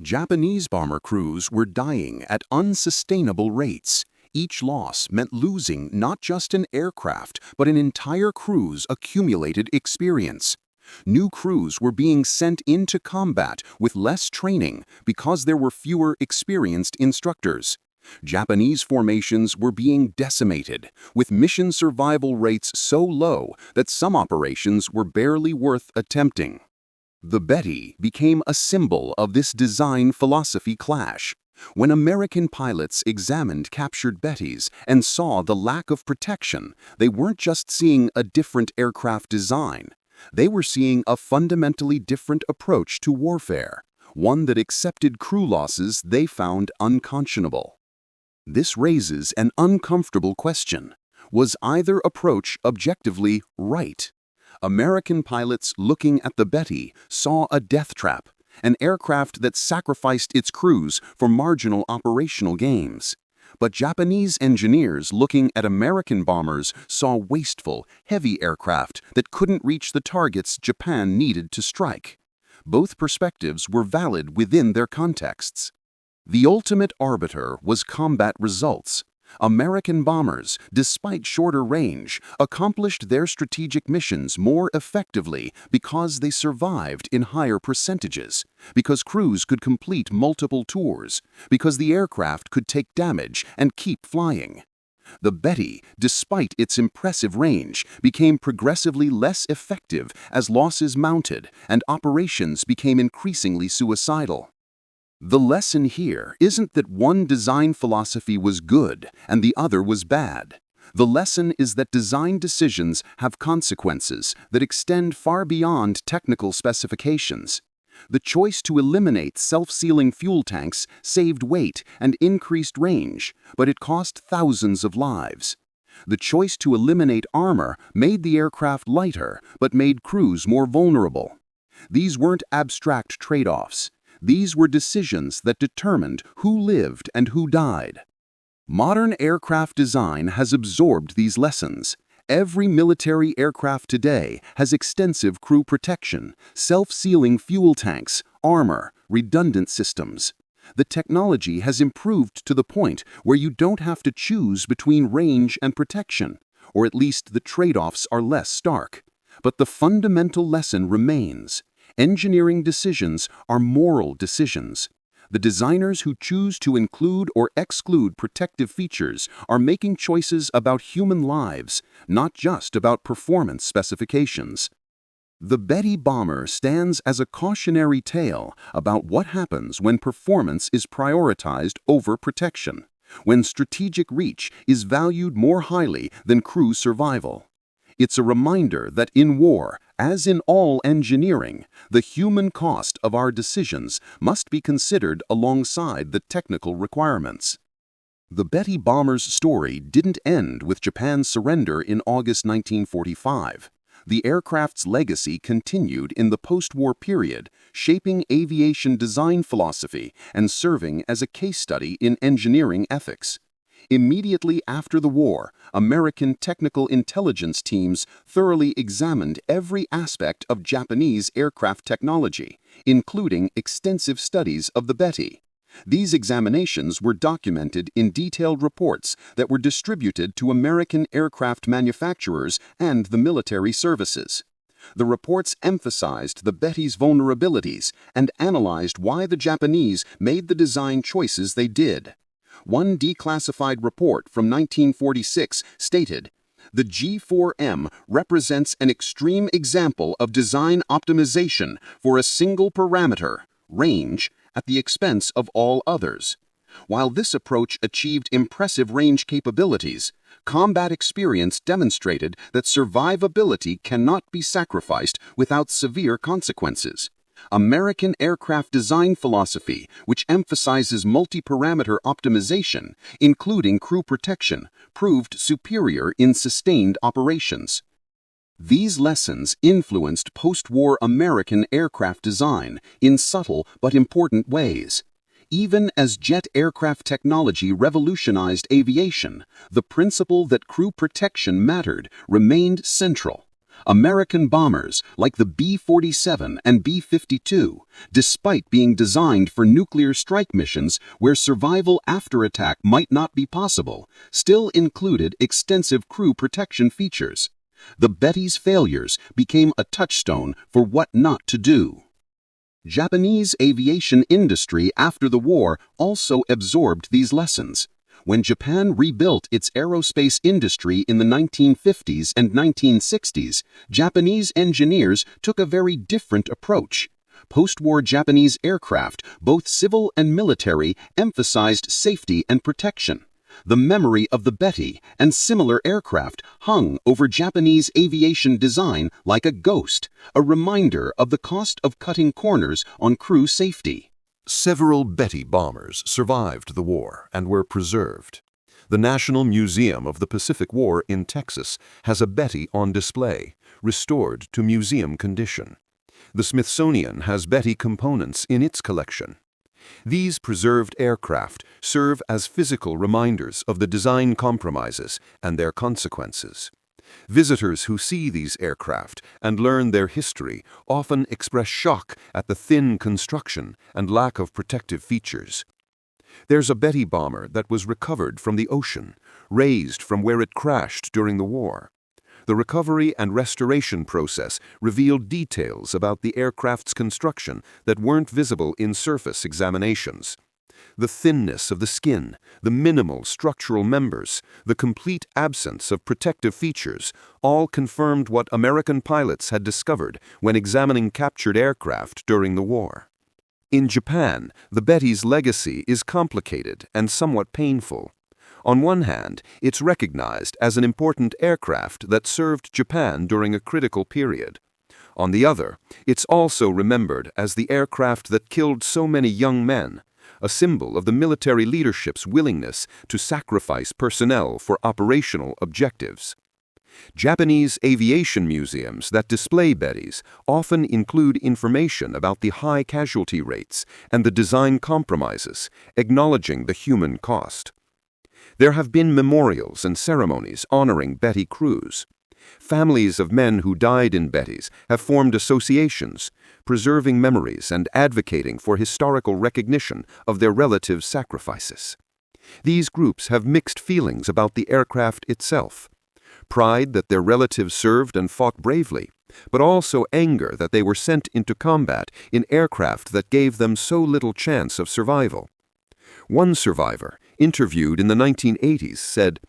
Japanese bomber crews were dying at unsustainable rates. Each loss meant losing not just an aircraft, but an entire crew's accumulated experience. New crews were being sent into combat with less training because there were fewer experienced instructors. Japanese formations were being decimated, with mission survival rates so low that some operations were barely worth attempting. The Betty became a symbol of this design philosophy clash. When American pilots examined captured Bettys and saw the lack of protection, they weren't just seeing a different aircraft design. They were seeing a fundamentally different approach to warfare, one that accepted crew losses they found unconscionable. This raises an uncomfortable question. Was either approach objectively right? American pilots looking at the Betty saw a death trap, an aircraft that sacrificed its crews for marginal operational gains. But Japanese engineers looking at American bombers saw wasteful, heavy aircraft that couldn't reach the targets Japan needed to strike. Both perspectives were valid within their contexts. The ultimate arbiter was combat results. American bombers, despite shorter range, accomplished their strategic missions more effectively because they survived in higher percentages, because crews could complete multiple tours, because the aircraft could take damage and keep flying. The Betty, despite its impressive range, became progressively less effective as losses mounted and operations became increasingly suicidal. The lesson here isn't that one design philosophy was good and the other was bad. The lesson is that design decisions have consequences that extend far beyond technical specifications. The choice to eliminate self-sealing fuel tanks saved weight and increased range, but it cost thousands of lives. The choice to eliminate armor made the aircraft lighter, but made crews more vulnerable. These weren't abstract trade-offs. These were decisions that determined who lived and who died. Modern aircraft design has absorbed these lessons. Every military aircraft today has extensive crew protection, self-sealing fuel tanks, armor, redundant systems. The technology has improved to the point where you don't have to choose between range and protection, or at least the trade-offs are less stark. But the fundamental lesson remains. Engineering decisions are moral decisions. The designers who choose to include or exclude protective features are making choices about human lives, not just about performance specifications. The Betty bomber stands as a cautionary tale about what happens when performance is prioritized over protection, when strategic reach is valued more highly than crew survival. It's a reminder that in war, as in all engineering, the human cost of our decisions must be considered alongside the technical requirements. The Betty bomber's story didn't end with Japan's surrender in August 1945. The aircraft's legacy continued in the post-war period, shaping aviation design philosophy and serving as a case study in engineering ethics. Immediately after the war, American technical intelligence teams thoroughly examined every aspect of Japanese aircraft technology, including extensive studies of the Betty. These examinations were documented in detailed reports that were distributed to American aircraft manufacturers and the military services. The reports emphasized the Betty's vulnerabilities and analyzed why the Japanese made the design choices they did. One declassified report from 1946 stated, "The G4M represents an extreme example of design optimization for a single parameter, range, at the expense of all others. While this approach achieved impressive range capabilities, combat experience demonstrated that survivability cannot be sacrificed without severe consequences. American aircraft design philosophy, which emphasizes multi-parameter optimization, including crew protection, proved superior in sustained operations." These lessons influenced post-war American aircraft design in subtle but important ways. even as jet aircraft technology revolutionized aviation, the principle that crew protection mattered remained central. American bombers, like the B-47 and B-52, despite being designed for nuclear strike missions where survival after attack might not be possible, still included extensive crew protection features. The Betty's failures became a touchstone for what not to do. Japanese aviation industry after the war also absorbed these lessons. When Japan rebuilt its aerospace industry in the 1950s and 1960s, Japanese engineers took a very different approach. Post-war Japanese aircraft, both civil and military, emphasized safety and protection. The memory of the Betty and similar aircraft hung over Japanese aviation design like a ghost, a reminder of the cost of cutting corners on crew safety. Several Betty bombers survived the war and were preserved. The National Museum of the Pacific War in Texas has a Betty on display, restored to museum condition. The Smithsonian has Betty components in its collection. These preserved aircraft serve as physical reminders of the design compromises and their consequences. Visitors who see these aircraft and learn their history often express shock at the thin construction and lack of protective features. There's a Betty bomber that was recovered from the ocean, raised from where it crashed during the war. The recovery and restoration process revealed details about the aircraft's construction that weren't visible in surface examinations. The thinness of the skin, the minimal structural members, the complete absence of protective features all confirmed what American pilots had discovered when examining captured aircraft during the war. In Japan, the Betty's legacy is complicated and somewhat painful. On one hand, it's recognized as an important aircraft that served Japan during a critical period. On the other, it's also remembered as the aircraft that killed so many young men, a symbol of the military leadership's willingness to sacrifice personnel for operational objectives. Japanese aviation museums that display Bettys often include information about the high casualty rates and the design compromises, acknowledging the human cost. There have been memorials and ceremonies honoring Betty crews. Families of men who died in Bettys have formed associations, preserving memories and advocating for historical recognition of their relatives' sacrifices. These groups have mixed feelings about the aircraft itself. Pride that their relatives served and fought bravely, but also anger that they were sent into combat in aircraft that gave them so little chance of survival. One survivor, interviewed in the 1980s, said,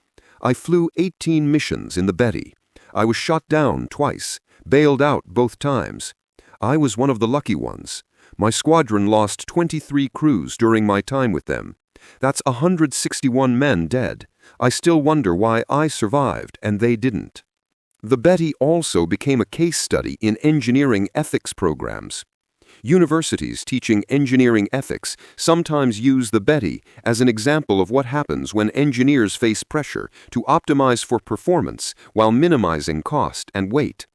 "I flew 18 missions in the Betty. I was shot down twice, bailed out both times. I was one of the lucky ones. My squadron lost 23 crews during my time with them. That's 161 men dead. I still wonder why I survived and they didn't." The Betty also became a case study in engineering ethics programs. Universities teaching engineering ethics sometimes use the Betty as an example of what happens when engineers face pressure to optimize for performance while minimizing cost and weight.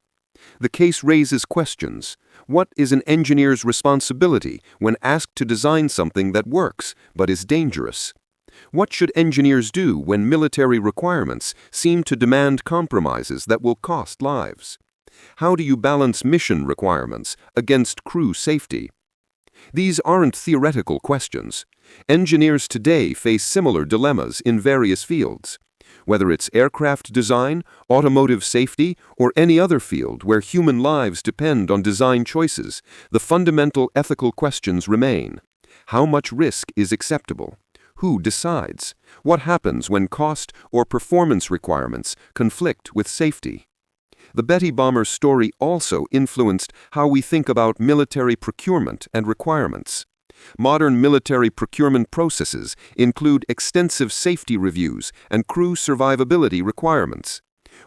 The case raises questions. What is an engineer's responsibility when asked to design something that works but is dangerous? What should engineers do when military requirements seem to demand compromises that will cost lives? How do you balance mission requirements against crew safety? These aren't theoretical questions. Engineers today face similar dilemmas in various fields. Whether it's aircraft design, automotive safety, or any other field where human lives depend on design choices, the fundamental ethical questions remain. How much risk is acceptable? Who decides? What happens when cost or performance requirements conflict with safety? The Betty bomber's story also influenced how we think about military procurement and requirements. Modern military procurement processes include extensive safety reviews and crew survivability requirements.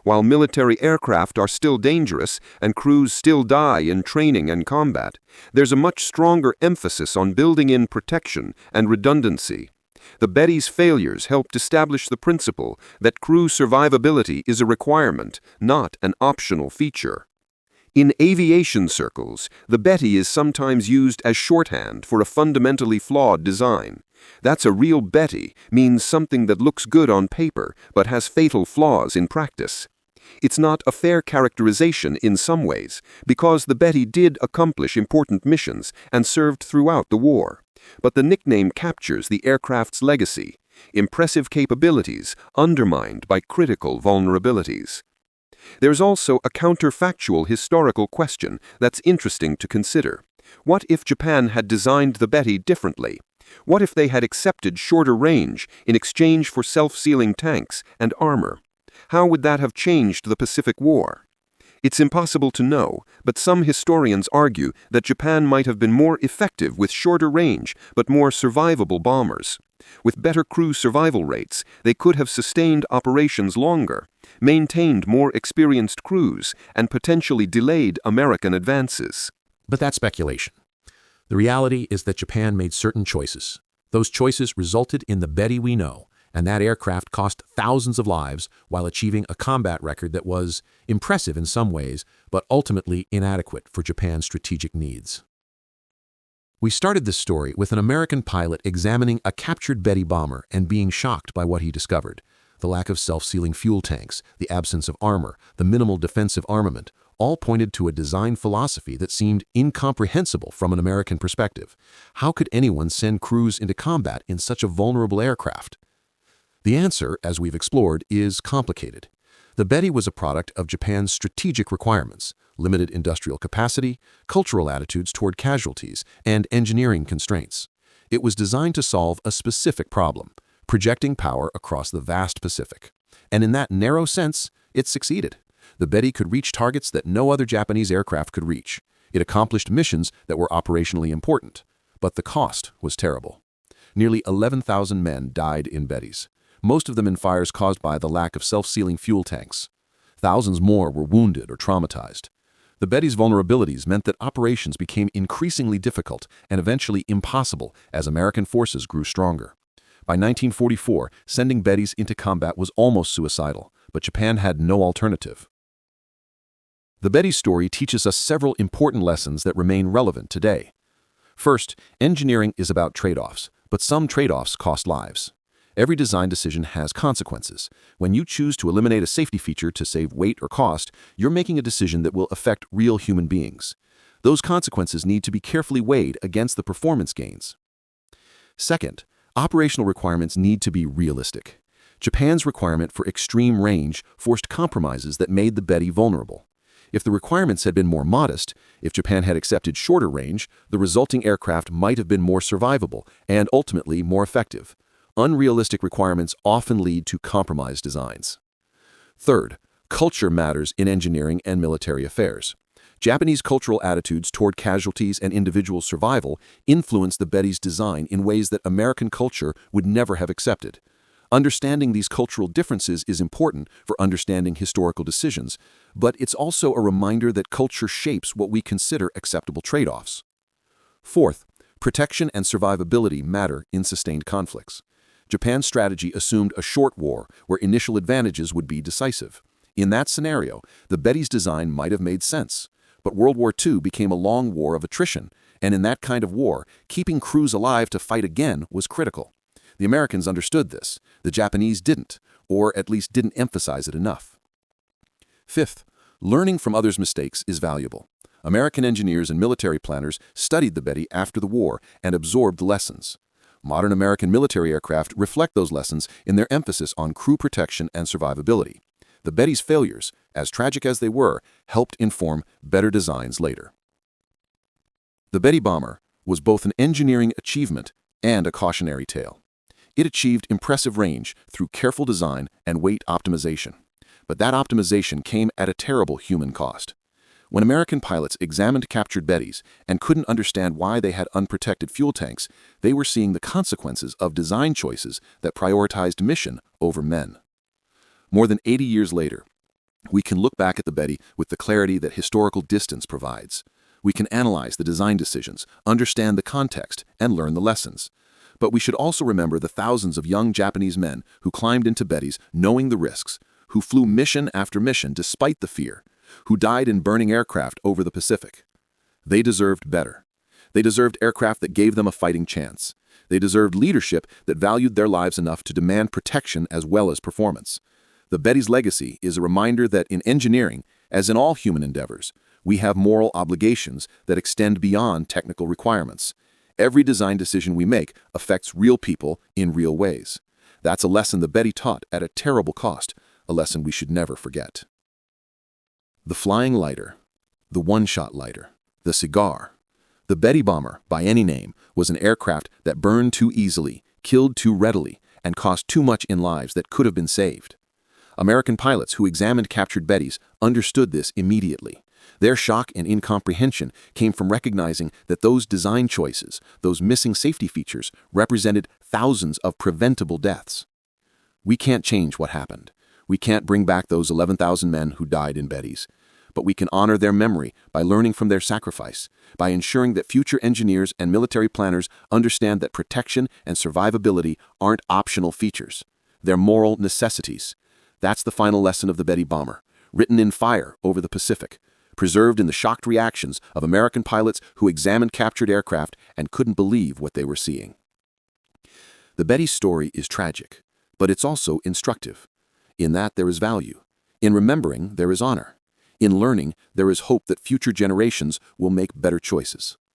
While military aircraft are still dangerous and crews still die in training and combat, there's a much stronger emphasis on building in protection and redundancy. The Betty's failures helped establish the principle that crew survivability is a requirement, not an optional feature. In aviation circles, the Betty is sometimes used as shorthand for a fundamentally flawed design. That's a real Betty means something that looks good on paper but has fatal flaws in practice. It's not a fair characterization in some ways, because the Betty did accomplish important missions and served throughout the war. But the nickname captures the aircraft's legacy, impressive capabilities undermined by critical vulnerabilities. There's also a counterfactual historical question that's interesting to consider. What if Japan had designed the Betty differently? What if they had accepted shorter range in exchange for self-sealing tanks and armor? How would that have changed the Pacific War? It's impossible to know, but some historians argue that Japan might have been more effective with shorter range but more survivable bombers. With better crew survival rates, they could have sustained operations longer, maintained more experienced crews, and potentially delayed American advances. But that's speculation. The reality is that Japan made certain choices. Those choices resulted in the Betty we know, and that aircraft cost thousands of lives while achieving a combat record that was impressive in some ways, but ultimately inadequate for Japan's strategic needs. We started this story with an American pilot examining a captured Betty bomber and being shocked by what he discovered. The lack of self-sealing fuel tanks, the absence of armor, the minimal defensive armament, all pointed to a design philosophy that seemed incomprehensible from an American perspective. How could anyone send crews into combat in such a vulnerable aircraft? The answer, as we've explored, is complicated. The Betty was a product of Japan's strategic requirements, limited industrial capacity, cultural attitudes toward casualties, and engineering constraints. It was designed to solve a specific problem, projecting power across the vast Pacific. And in that narrow sense, it succeeded. The Betty could reach targets that no other Japanese aircraft could reach. It accomplished missions that were operationally important. But the cost was terrible. Nearly 11,000 men died in Bettys, most of them in fires caused by the lack of self-sealing fuel tanks. Thousands more were wounded or traumatized. The Betty's vulnerabilities meant that operations became increasingly difficult and eventually impossible as American forces grew stronger. By 1944, sending Bettys into combat was almost suicidal, but Japan had no alternative. The Betty story teaches us several important lessons that remain relevant today. First, engineering is about trade-offs, but some trade-offs cost lives. Every design decision has consequences. When you choose to eliminate a safety feature to save weight or cost, you're making a decision that will affect real human beings. Those consequences need to be carefully weighed against the performance gains. Second, operational requirements need to be realistic. Japan's requirement for extreme range forced compromises that made the Betty vulnerable. If the requirements had been more modest, if Japan had accepted shorter range, the resulting aircraft might have been more survivable and ultimately more effective. Unrealistic requirements often lead to compromised designs. Third, culture matters in engineering and military affairs. Japanese cultural attitudes toward casualties and individual survival influenced the Betty's design in ways that American culture would never have accepted. Understanding these cultural differences is important for understanding historical decisions, but it's also a reminder that culture shapes what we consider acceptable trade-offs. Fourth, protection and survivability matter in sustained conflicts. Japan's strategy assumed a short war where initial advantages would be decisive. In that scenario, the Betty's design might have made sense. But World War II became a long war of attrition, and in that kind of war, keeping crews alive to fight again was critical. The Americans understood this. The Japanese didn't, or at least didn't emphasize it enough. Fifth, learning from others' mistakes is valuable. American engineers and military planners studied the Betty after the war and absorbed the lessons. Modern American military aircraft reflect those lessons in their emphasis on crew protection and survivability. The Betty's failures, as tragic as they were, helped inform better designs later. The Betty bomber was both an engineering achievement and a cautionary tale. It achieved impressive range through careful design and weight optimization. But that optimization came at a terrible human cost. When American pilots examined captured Bettys and couldn't understand why they had unprotected fuel tanks, they were seeing the consequences of design choices that prioritized mission over men. More than 80 years later, we can look back at the Betty with the clarity that historical distance provides. We can analyze the design decisions, understand the context, and learn the lessons. But we should also remember the thousands of young Japanese men who climbed into Bettys knowing the risks, who flew mission after mission despite the fear, who died in burning aircraft over the Pacific. They deserved better. They deserved aircraft that gave them a fighting chance. They deserved leadership that valued their lives enough to demand protection as well as performance. The Betty's legacy is a reminder that in engineering, as in all human endeavors, we have moral obligations that extend beyond technical requirements. Every design decision we make affects real people in real ways. That's a lesson the Betty taught at a terrible cost, a lesson we should never forget. The flying lighter, the one-shot lighter, the cigar. The Betty bomber, by any name, was an aircraft that burned too easily, killed too readily, and cost too much in lives that could have been saved. American pilots who examined captured Bettys understood this immediately. Their shock and incomprehension came from recognizing that those design choices, those missing safety features, represented thousands of preventable deaths. We can't change what happened. We can't bring back those 11,000 men who died in Bettys. But we can honor their memory by learning from their sacrifice, by ensuring that future engineers and military planners understand that protection and survivability aren't optional features. They're moral necessities. That's the final lesson of the Betty bomber, written in fire over the Pacific, preserved in the shocked reactions of American pilots who examined captured aircraft and couldn't believe what they were seeing. The Betty story is tragic, but it's also instructive. In that there is value. In remembering, there is honor. In learning, there is hope that future generations will make better choices.